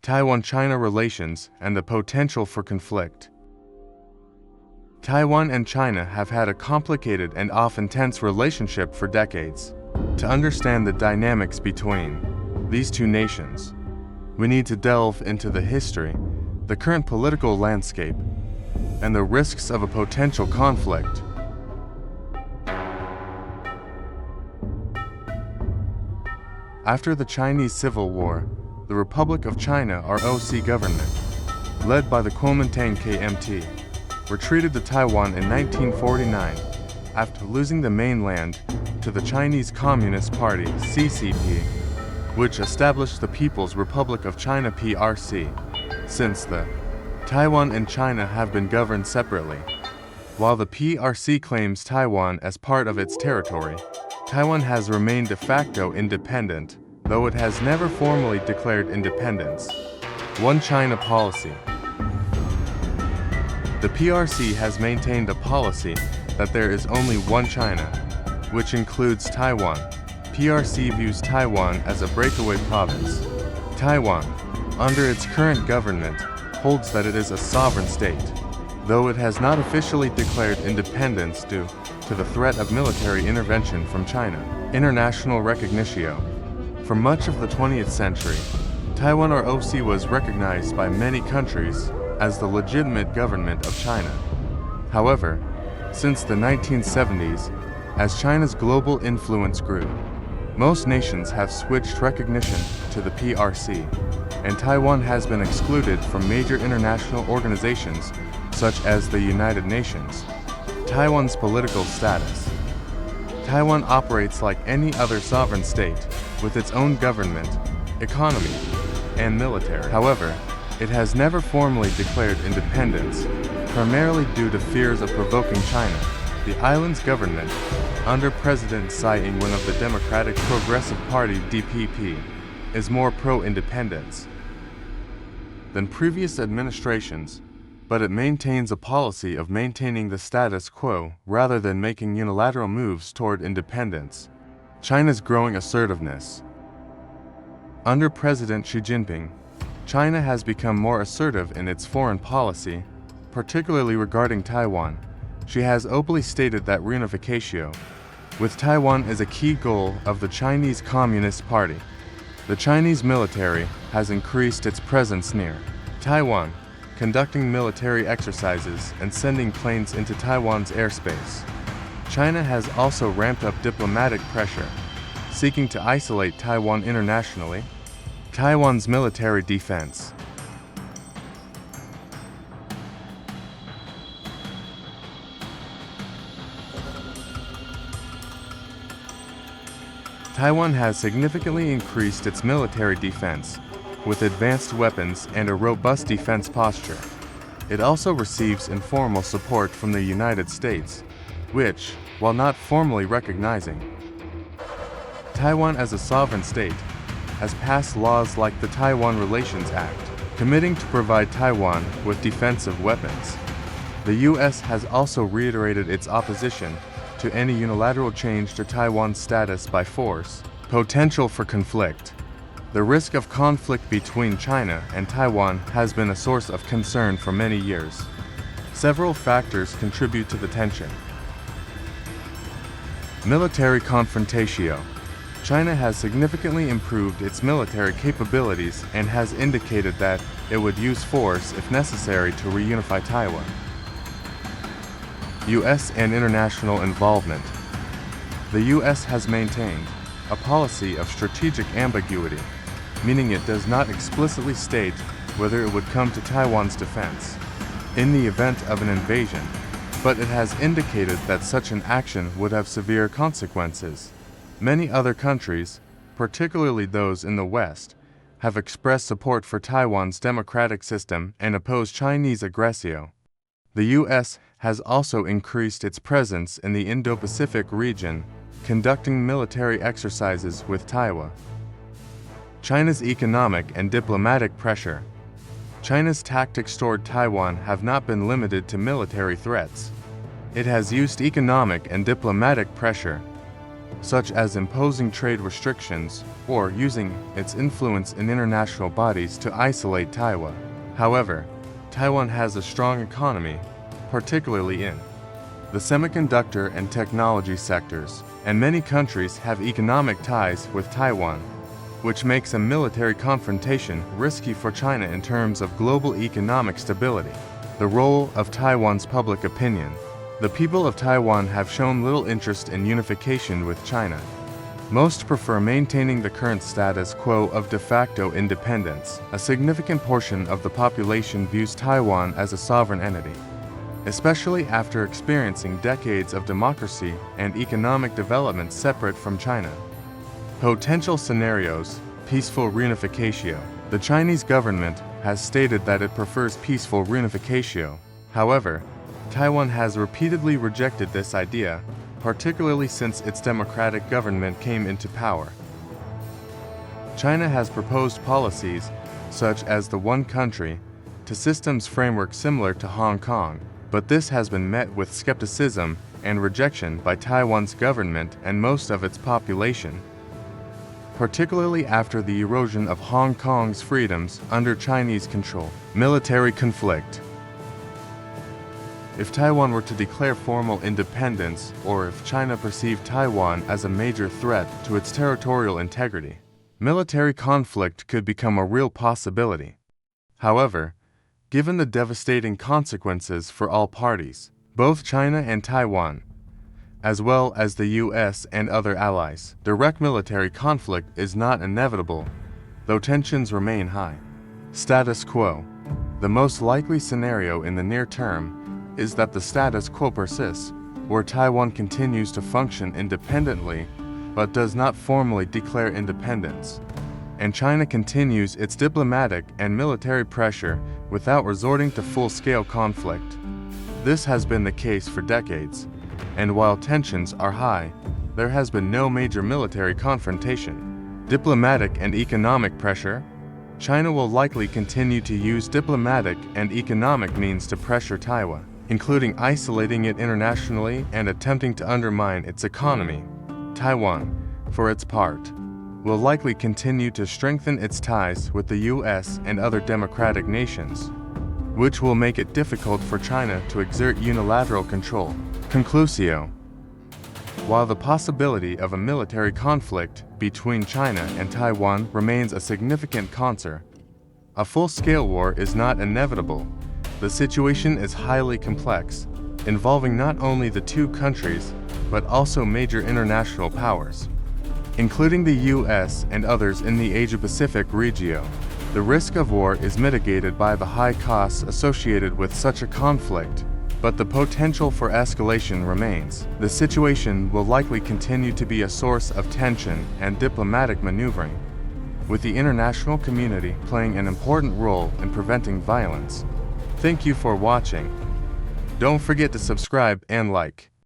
Taiwan-China relations and the potential for conflict. Taiwan and China have had a complicated and often tense relationship for decades. To understand the dynamics between these two nations, we need to delve into the history, the current political landscape, and the risks of a potential conflict. After the Chinese Civil War, the Republic of China (ROC) government, led by the Kuomintang KMT, retreated to Taiwan in 1949 after losing the mainland to the Chinese Communist Party (CCP), which established the People's Republic of China (PRC). Since then, Taiwan and China have been governed separately. While the PRC claims Taiwan as part of its territory, Taiwan has remained de facto independent, though it has never formally declared independence. One China policy. The PRC has maintained a policy that there is only one China, which includes Taiwan. PRC views Taiwan as a breakaway province. Taiwan, under its current government, holds that it is a sovereign state, though it has not officially declared independence due to the threat of military intervention from China. International recognition. For much of the 20th century, Taiwan ROC was recognized by many countries as the legitimate government of China. However, since the 1970s, as China's global influence grew, most nations have switched recognition to the PRC, and Taiwan has been excluded from major international organizations such as the United Nations. Taiwan's political status. Taiwan operates like any other sovereign state, with its own government, economy, and military. However, it has never formally declared independence, primarily due to fears of provoking China. The island's government, under President Tsai Ing-wen of the Democratic Progressive Party (DPP), is more pro-independence than previous administrations, but it maintains a policy of maintaining the status quo rather than making unilateral moves toward independence. China's growing assertiveness. Under President Xi Jinping, China has become more assertive in its foreign policy, particularly regarding Taiwan. She has openly stated that reunification with Taiwan is a key goal of the Chinese Communist Party. The Chinese military has increased its presence near Taiwan, conducting military exercises and sending planes into Taiwan's airspace. China has also ramped up diplomatic pressure, seeking to isolate Taiwan internationally. Taiwan's military defense. Taiwan has significantly increased its military defense, with advanced weapons and a robust defense posture. It also receives informal support from the United States, which, while not formally recognizing Taiwan as a sovereign state, has passed laws like the Taiwan Relations Act, committing to provide Taiwan with defensive weapons. The U.S. has also reiterated its opposition to any unilateral change to Taiwan's status by force. Potential for conflict. The risk of conflict between China and Taiwan has been a source of concern for many years. Several factors contribute to the tension. Military confrontation. China has significantly improved its military capabilities and has indicated that it would use force if necessary to reunify Taiwan. U.S. and international involvement. The U.S. has maintained a policy of strategic ambiguity, meaning it does not explicitly state whether it would come to Taiwan's defense in the event of an invasion, but it has indicated that such an action would have severe consequences. Many other countries, particularly those in the West, have expressed support for Taiwan's democratic system and oppose Chinese aggression. The U.S. has also increased its presence in the Indo-Pacific region, conducting military exercises with Taiwan. China's economic and diplomatic pressure. China's tactics toward Taiwan have not been limited to military threats. It has used economic and diplomatic pressure such as imposing trade restrictions or using its influence in international bodies to isolate Taiwan. However, Taiwan has a strong economy, particularly in the semiconductor and technology sectors, and many countries have economic ties with Taiwan, which makes a military confrontation risky for China in terms of global economic stability. The role of Taiwan's public opinion. The people of Taiwan have shown little interest in unification with China. Most prefer maintaining the current status quo of de facto independence. A significant portion of the population views Taiwan as a sovereign entity, especially after experiencing decades of democracy and economic development separate from China. Potential scenarios: peaceful reunification. The Chinese government has stated that it prefers peaceful reunification. However, Taiwan has repeatedly rejected this idea, particularly since its democratic government came into power. China has proposed policies, such as the one country to systems framework similar to Hong Kong, but this has been met with skepticism and rejection by Taiwan's government and most of its population, particularly after the erosion of Hong Kong's freedoms under Chinese control. Military conflict. If Taiwan were to declare formal independence, or if China perceived Taiwan as a major threat to its territorial integrity, military conflict could become a real possibility. However, given the devastating consequences for all parties, both China and Taiwan, as well as the US and other allies, direct military conflict is not inevitable, though tensions remain high. Status quo. The most likely scenario in the near term is that the status quo persists, where Taiwan continues to function independently but does not formally declare independence, and China continues its diplomatic and military pressure without resorting to full-scale conflict. This has been the case for decades, and while tensions are high, there has been no major military confrontation. Diplomatic and economic pressure. China will likely continue to use diplomatic and economic means to pressure Taiwan, including isolating it internationally and attempting to undermine its economy. Taiwan, for its part, will likely continue to strengthen its ties with the US and other democratic nations, which will make it difficult for China to exert unilateral control. Conclusio. While the possibility of a military conflict between China and Taiwan remains a significant concern, a full-scale war is not inevitable. The situation is highly complex, involving not only the two countries, but also major international powers, including the US and others in the Asia-Pacific region. The risk of war is mitigated by the high costs associated with such a conflict, but the potential for escalation remains. The situation will likely continue to be a source of tension and diplomatic maneuvering, with the international community playing an important role in preventing violence. Thank you for watching. Don't forget to subscribe and like.